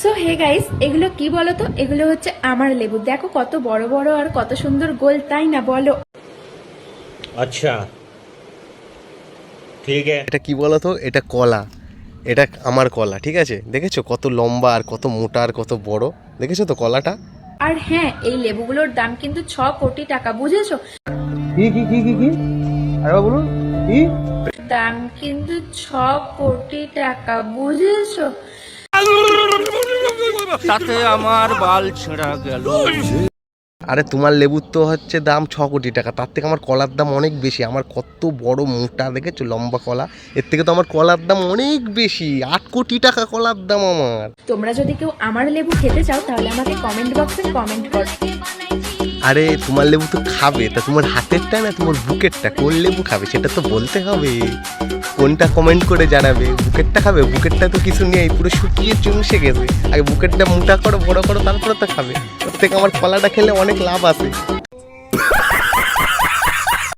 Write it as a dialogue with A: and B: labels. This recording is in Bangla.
A: সো হে গাইস, এগুলো কি বলো তো? এগুলো হচ্ছে আমার লেবু। দেখো কত বড় বড় আর কত সুন্দর গোল, তাই না বলো?
B: अच्छा ठीक है।
C: এটা কি বলো তো, এটা কলা। এটা আমার কলা, ঠিক আছে? দেখেছো কত লম্বা আর কত মোটা আর কত বড়, দেখেছো তো কলাটা?
A: আর হ্যাঁ, এই লেবুগুলোর দাম কিন্তু 6 কোটি টাকা, বুঝেছো?
D: কি আরে বলুন কি?
A: দাম কিন্তু 6 কোটি টাকা, বুঝেছো?
E: তাতে আমার বাল ছেঁড়া গেল।
C: আরে তোমার লেবুর তো হচ্ছে দাম 6 কোটি টাকা, তার থেকে আমার কলার দাম অনেক বেশি। আমার কত বড় মোটা, দেখেছো লম্বা কলা? এর থেকে তো আমার কলার দাম অনেক বেশি, 8 কোটি টাকা কলার দাম আমার।
A: তোমরা যদি কেউ আমার লেবু খেতে চাও তাহলে আমাকে কমেন্ট বক্সে কমেন্ট করো।
C: আরে তোমার লেবু তো খাবে, তা তোমার হাতেরটা না তোমার বুকেরটা, কোন লেবু খাবে সেটা তো বলতে হবে। কোনটা কমেন্ট করে জানাবে। বুকেরটা খাবে? বুকেরটা তো কিছু নেই, পুরো শুকিয়ে চুমসে গেছে। আগে বুকেরটা মোটা করো, বড় করো, তারপরে তো খাবে। ওর থেকে আমার কলাটা খেলে অনেক লাভ আছে।